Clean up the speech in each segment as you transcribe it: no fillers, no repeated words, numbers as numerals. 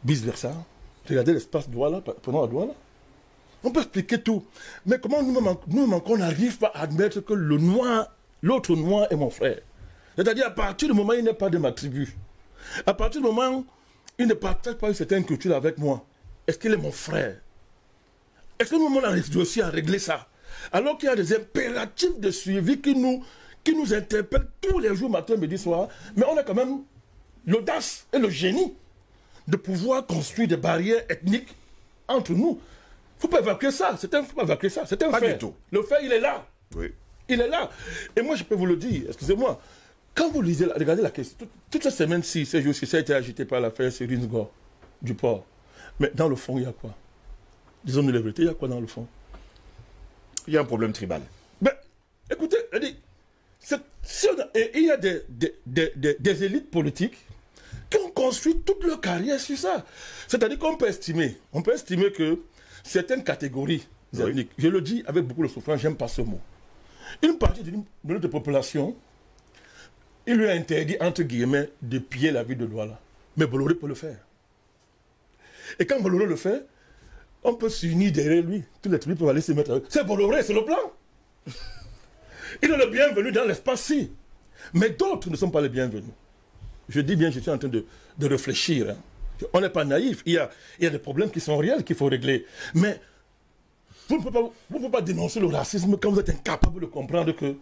vice-versa. Regardez l'espace Douala, prenons la Douala. On peut expliquer tout. Mais comment nous-mêmes, on n'arrive pas à admettre que le noir, l'autre noir est mon frère. C'est-à-dire, à partir du moment où il n'est pas de ma tribu, à partir du moment où il ne partage pas une certaine culture avec moi, est-ce qu'il est mon frère? Est-ce que nous on a réussi à régler ça? Alors qu'il y a des impératifs de suivi qui nous interpellent tous les jours, matin, midi, soir, mais on a quand même l'audace et le génie de pouvoir construire des barrières ethniques entre nous. Il ne faut pas évacuer ça. Faut pas évacuer ça. C'est un fait. Pas du tout. Le fait, il est là. Oui. Il est là. Et moi, je peux vous le dire, excusez-moi, quand vous lisez, regardez la question, toute cette semaine-ci, ces jours-ci, ça a été agité par l'affaire Cyril Ngor du port. Mais dans le fond, il y a quoi? Disons-nous la vérité, il y a quoi dans le fond? Il y a un problème tribal. Ben, écoutez, il y a des élites politiques qui ont construit toute leur carrière sur ça. C'est-à-dire qu'on peut estimer que certaines catégories ethniques, je le dis avec beaucoup de souffrance, j'aime pas ce mot, une partie de notre population, il lui a interdit, entre guillemets, de piller la ville de Douala. Mais Bolloré peut le faire. Et quand Bolloré le fait, on peut s'unir derrière lui. Tous les tribus peuvent aller se mettre avec. C'est Bolloré, c'est le plan. Il est le bienvenu dans l'espace-ci. Mais d'autres ne sont pas les bienvenus. Je dis bien, je suis en train de réfléchir. Hein. On n'est pas naïf. Il y a des problèmes qui sont réels qu'il faut régler. Mais vous ne pouvez pas dénoncer le racisme quand vous êtes incapable de comprendre que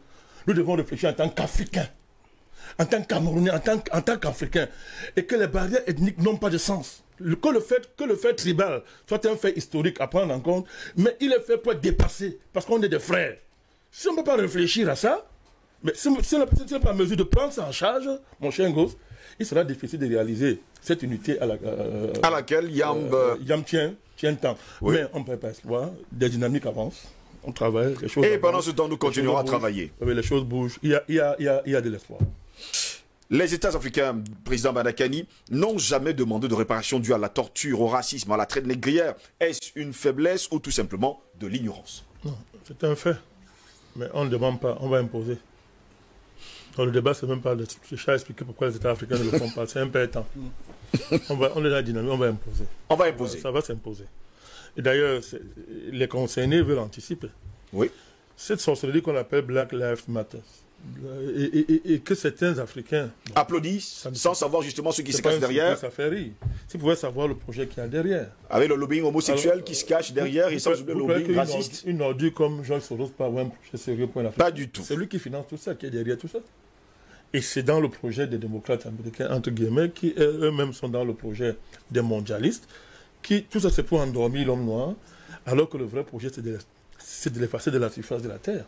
nous devons réfléchir en tant qu'Africains, en tant qu'Camerounais, en tant qu'Africains, et que les barrières ethniques n'ont pas de sens. Que le fait tribal soit un fait historique à prendre en compte, mais il est fait pour être dépassé, parce qu'on est des frères. Si on ne peut pas réfléchir à ça, mais si on n'est pas en mesure de prendre ça en charge, mon cher Ngos, il sera difficile de réaliser cette unité à laquelle Yam tient tant. Oui. Mais on ne peut pas exclure, des dynamiques avancent, on travaille, les choses et avancent, pendant ce temps, nous continuerons à travailler. Les choses bougent, il y a de l'espoir. Les États africains, président Badakani, n'ont jamais demandé de réparation due à la torture, au racisme, à la traite négrière. Est-ce une faiblesse ou tout simplement de l'ignorance? Non, c'est un fait. Mais on ne demande pas, on va imposer. Dans le débat, c'est même pas de chercher à expliquer pourquoi les États africains ne le font pas. C'est un peu étant. On est dans la dynamique, on va imposer. On va imposer. Ça va s'imposer. Et d'ailleurs, les concernés veulent anticiper. Oui. Cette sorcellerie qu'on appelle Black Lives Matter. Et que certains Africains applaudissent sans savoir justement ce qui se cache derrière. Ça fait rire. Si vous pouvez savoir le projet qu'il y a derrière. Avec le lobbying homosexuel qui se cache derrière et sans oublier le lobbying raciste. Une ordure comme Georges Soros pas un projet sérieux pour l'Afrique. Pas du tout. C'est lui qui finance tout ça, qui est derrière tout ça. Et c'est dans le projet des démocrates américains, entre guillemets, qui eux-mêmes sont dans le projet des mondialistes, qui tout ça c'est pour endormir l'homme noir, alors que le vrai projet c'est de l'effacer de la surface de la terre.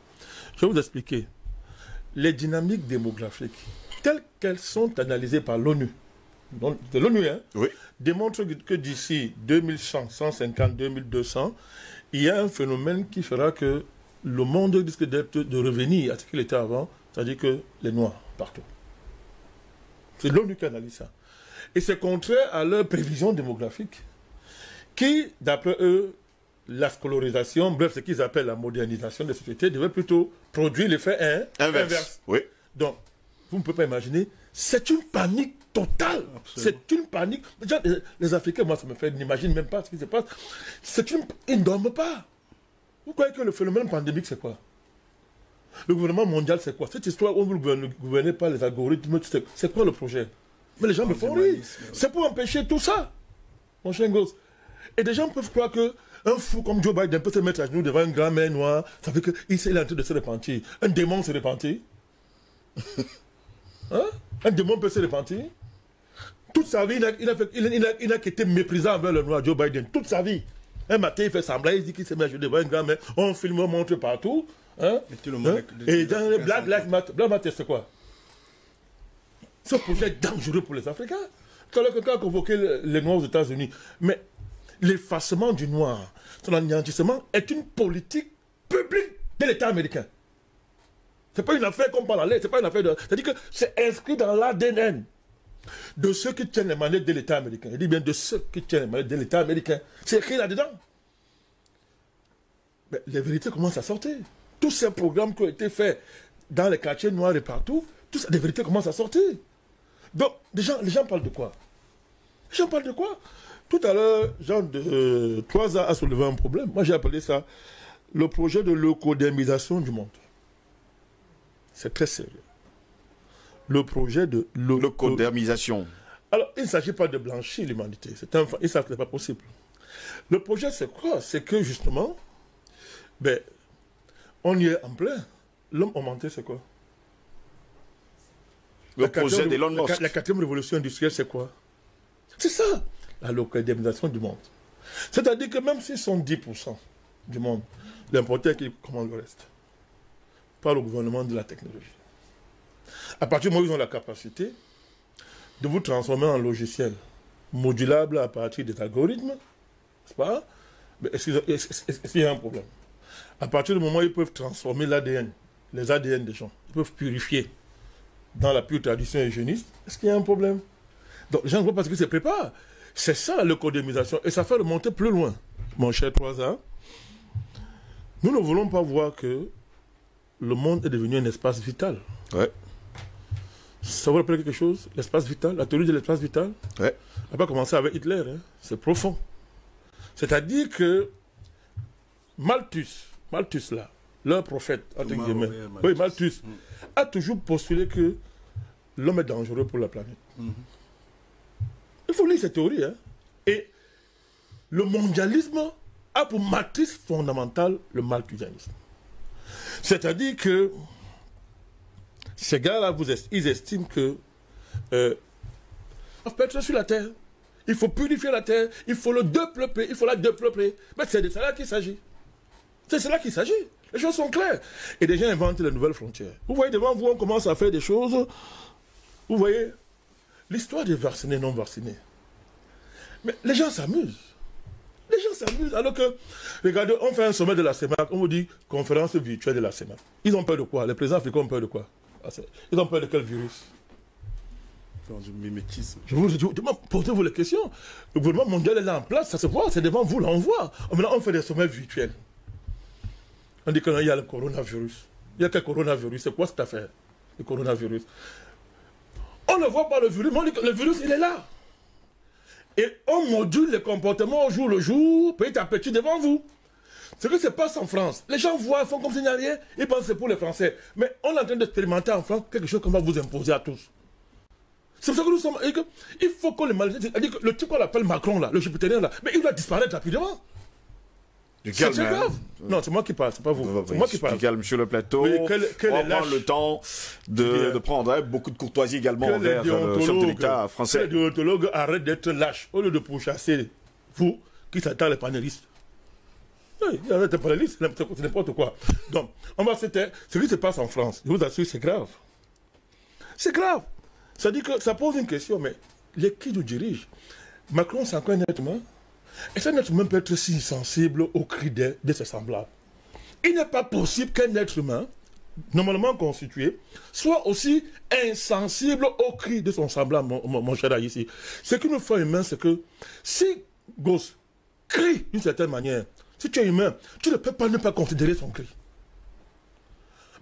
Je vais vous expliquer. Les dynamiques démographiques, telles qu'elles sont analysées par l'ONU, de l'ONU, hein, oui, démontrent que d'ici 2100, 150, 2200, il y a un phénomène qui fera que le monde risque de revenir à ce qu'il était avant, c'est-à-dire que les Noirs, partout. C'est l'ONU qui analyse ça. Et c'est contraire à leur prévision démographique, qui, d'après eux, la scolarisation, bref, ce qu'ils appellent la modernisation des sociétés, devait plutôt produire l'effet inverse. Oui. Donc, vous ne pouvez pas imaginer, c'est une panique totale. C'est une panique. Déjà, les Africains, moi, ça me fait, n'imagine même pas ce qui se passe. Ils ne dorment pas. Vous croyez que le phénomène pandémique, c'est quoi? Le gouvernement mondial, c'est quoi? Cette histoire où vous ne gouvernez pas les algorithmes, c'est quoi le projet? Mais les gens me font rire. C'est pour empêcher tout ça, mon cher Ngos. Et des gens peuvent croire que un fou comme Joe Biden peut se mettre à genoux devant une grand-mère noire, ça fait qu'il est en train de se repentir. Un démon se repentir. Hein? Un démon peut se repentir. Toute sa vie, il n'a qu'été méprisant envers le noir, Joe Biden. Toute sa vie. Un matin, il fait semblant, il dit qu'il se met à genoux devant une grand-mère. On filme, on montre partout. Hein? Et dans le Black Lives Matter, c'est quoi? Ce projet est dangereux pour les Africains. Quand quelqu'un a convoqué les Noirs aux États-Unis, mais l'effacement du noir, son anéantissement est une politique publique de l'État américain. Ce n'est pas une affaire comme par la lettre, c'est pas une affaire de... C'est-à-dire que c'est inscrit dans l'ADN de ceux qui tiennent les manettes de l'État américain. Je dis bien de ceux qui tiennent les manettes de l'État américain. C'est écrit là-dedans. Mais les vérités commencent à sortir. Tous ces programmes qui ont été faits dans les quartiers noirs et partout, toutes les vérités commencent à sortir. Donc, les gens parlent de quoi? Les gens parlent de quoi? Tout à l'heure, Jean de 3 ans a soulevé un problème. Moi, j'ai appelé ça le projet de locodémisation du monde. C'est très sérieux. Le projet de locodémisation. Alors, il ne s'agit pas de blanchir l'humanité. Ils savent que ce n'est pas possible. Le projet, c'est quoi? C'est que, justement, ben, on y est en plein. L'homme augmenté, c'est quoi? Le projet d'Elon Musk. La 4e révolution industrielle, c'est quoi? C'est ça, la locodémisation du monde. C'est-à-dire que même s'ils sont 10% du monde, l'important est qu'ils commandent le reste. Par le gouvernement de la technologie. À partir du moment où ils ont la capacité de vous transformer en logiciel modulable à partir des algorithmes, n'est-ce pas? Mais est-ce qu'il y a un problème? À partir du moment où ils peuvent transformer l'ADN, les ADN des gens, ils peuvent purifier dans la pure tradition hygiéniste, est-ce qu'il y a un problème? Donc les gens ne voient pas ce qu'ils se préparent. C'est ça la locodémisation. Et ça fait remonter plus loin. Mon cher 3A, nous ne voulons pas voir que le monde est devenu un espace vital. Ouais. Ça vous rappelle quelque chose? L'espace vital, la théorie de l'espace vital? Ouais. On n'a pas commencé avec Hitler, hein? C'est profond. C'est-à-dire que Malthus là, leur prophète, entre guillemets, oui, Malthus, a toujours postulé que l'homme est dangereux pour la planète. Il faut lire cette théorie. Hein? Et le mondialisme a pour matrice fondamentale le malthusianisme. C'est-à-dire que ces gars-là, ils estiment que on peut être sur la terre. Il faut purifier la terre, il faut le développer, il faut la développer. Mais c'est de cela qu'il s'agit. C'est de cela qu'il s'agit. Les choses sont claires. Et des gens inventent les nouvelles frontières. Vous voyez, devant vous, on commence à faire des choses. Vous voyez, l'histoire des vaccinés, non vaccinés. Mais les gens s'amusent. Les gens s'amusent. Alors que, regardez, on fait un sommet de la CEMAC, on vous dit conférence virtuelle de la CEMAC. Ils ont peur de quoi? Les présidents africains ont peur de quoi? Ils ont peur de quel virus? Du mimétisme. Je vous dis, posez-vous les questions. Le gouvernement mondial est là en place, ça se voit, c'est devant vous, là, on voit. Maintenant, on fait des sommets virtuels. On dit qu'il y a le coronavirus. Il y a quel coronavirus? C'est quoi cette affaire? Le coronavirus. On ne voit pas le virus, mais on dit que le virus, il est là. Et on module les comportements au jour le jour, petit à petit, devant vous. Ce qui se passe en France, les gens voient, font comme s'il n'y a rien, ils pensent que c'est pour les Français. Mais on est en train d'expérimenter en France quelque chose qu'on va vous imposer à tous. C'est pour ça que nous sommes... Il faut que les Malaisiens... C'est-à-dire que le type qu'on appelle Macron, là, le jupitérien, là, mais il doit disparaître rapidement. C'est grave. Non, c'est moi qui parle, c'est pas vous. C'est moi qui parle. Du calme sur le plateau. Oui, on va prendre le temps de prendre beaucoup de courtoisie également envers le chef de l'État français. Que les déontologues arrêtent d'être lâches au lieu de pourchasser vous qui s'attendent les panélistes. Oui, arrêtez les panélistes, c'est n'importe quoi. Donc, on va se taire. Ce qui se passe en France, je vous assure, c'est grave. C'est grave. Ça dit que ça pose une question, mais qui nous dirige? Macron, c'est encore un être humain. Et cet être humain peut être si sensible aux cris de ses semblables. Il n'est pas possible qu'un être humain, normalement constitué, soit aussi insensible aux cris de son semblable, mon cher ici. Ce qui nous fait humain, c'est que si Gosse crie d'une certaine manière, si tu es humain, tu ne peux pas ne pas considérer son cri.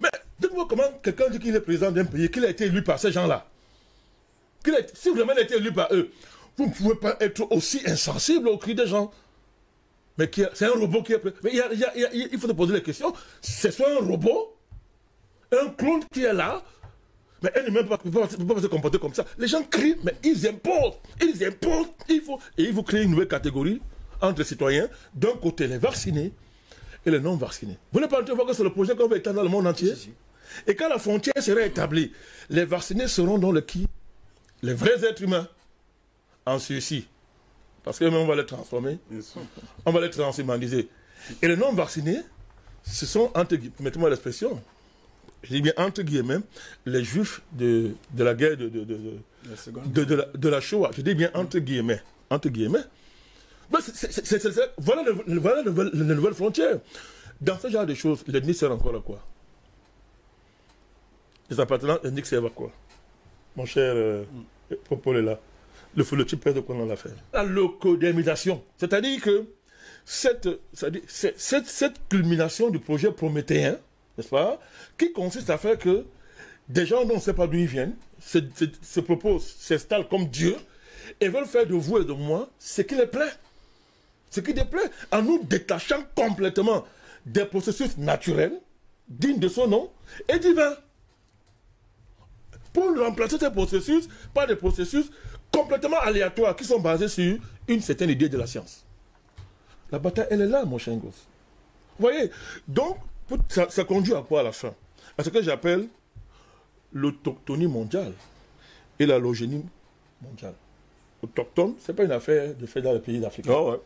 Mais dites-moi comment quelqu'un dit qu'il est président d'un pays, qu'il a été élu par ces gens-là. Si vraiment il a été élu par eux, vous ne pouvez pas être aussi insensible aux cris des gens. Mais c'est un robot qui est... Mais il faut se poser la question. C'est soit un robot, un clone qui est là, mais elle ne peut pas se comporter comme ça. Les gens crient, mais ils imposent. Et ils vous créent une nouvelle catégorie entre les citoyens. D'un côté, les vaccinés et les non-vaccinés. Vous n'avez pas voir que c'est le projet qu'on va étendre dans le monde entier. Et quand la frontière sera établie, les vaccinés seront dans le qui? Les vrais êtres humains. En sursis. Parce que même on va les transformer. On va les transhumaniser. Et les non-vaccinés, ce sont, entre guillemets, mettez-moi l'expression, je dis bien entre guillemets, les juifs de la guerre de la Shoah. Je dis bien entre guillemets. Entre guillemets. Mais voilà les nouvelles frontières. Dans ce genre de choses, l'ethnie sert encore à quoi? Les appartenants ethniques servent à quoi? Mon cher Popol est là. Le type de quoi on l'a fait. La locodémisation. C'est-à-dire que cette culmination du projet prométhéen, n'est-ce pas, qui consiste à faire que des gens dont on ne sait pas d'où ils viennent se proposent, s'installent comme Dieu, et veulent faire de vous et de moi ce qui les plaît. Ce qui les plaît, en nous détachant complètement des processus naturels, dignes de son nom, et divins. Pour remplacer ces processus par des processus complètement aléatoires qui sont basés sur une certaine idée de la science. La bataille, elle est là, mon cher gosse. Vous voyez? Donc, ça conduit à quoi à la fin? À ce que j'appelle l'autochtonie mondiale et l'allogénie mondiale. Autochtone, ce n'est pas une affaire de fait dans les pays d'Afrique. Oh, ouais.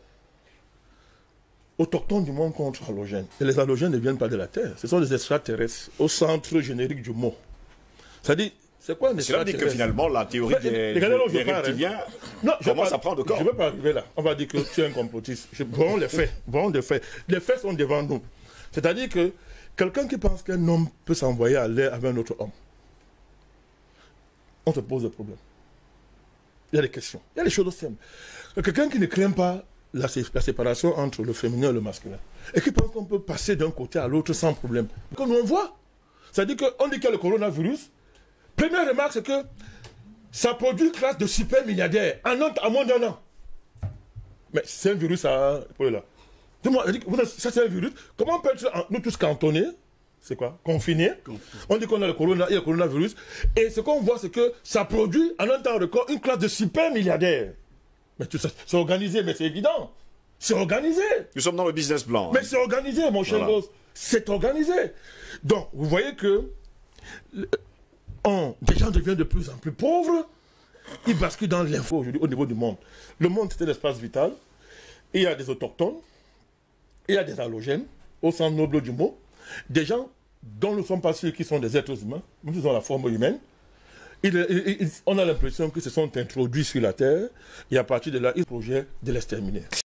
Autochtones du monde contre halogènes. Et les halogènes ne viennent pas de la Terre. Ce sont des extraterrestres au centre générique du mot. C'est-à-dire, c'est quoi un Cela dit que extraterrestre? finalement, la théorie des reptiliens commence à prendre corps. Je ne vais pas arriver là. On va dire que tu es un complotiste. Bon, les faits. Bon, les faits. Les faits sont devant nous. C'est-à-dire que quelqu'un qui pense qu'un homme peut s'envoyer à l'air avec un autre homme, on se pose des problèmes. Il y a des questions. Il y a des choses simples. Quelqu'un qui ne craint pas la séparation entre le féminin et le masculin, et qui pense qu'on peut passer d'un côté à l'autre sans problème. Comme on voit, c'est-à-dire qu'on dit qu'il y a le coronavirus. Première remarque, c'est que ça produit une classe de super milliardaires en moins d'un an. Mais c'est un virus à... là. Dis-moi, ça c'est un virus. Comment on peut être, nous tous cantonnés? C'est quoi? Confinés. On dit qu'on a le coronavirus. Et ce qu'on voit, c'est que ça produit en un temps record une classe de super milliardaires. Mais tout ça, c'est organisé, mais c'est évident. C'est organisé. Nous sommes dans le business plan. Mais c'est organisé, mon cher gosse. C'est organisé. Donc, vous voyez que des gens deviennent de plus en plus pauvres. Ils basculent dans l'info aujourd'hui au niveau du monde. Le monde, c'était l'espace vital. Il y a des autochtones. Il y a des halogènes, au sens noble du mot. Des gens dont nous ne sommes pas sûrs qu'ils sont des êtres humains, même s'ils ont la forme humaine. On a l'impression qu'ils se sont introduits sur la Terre et à partir de là, ils projettent de l'exterminer.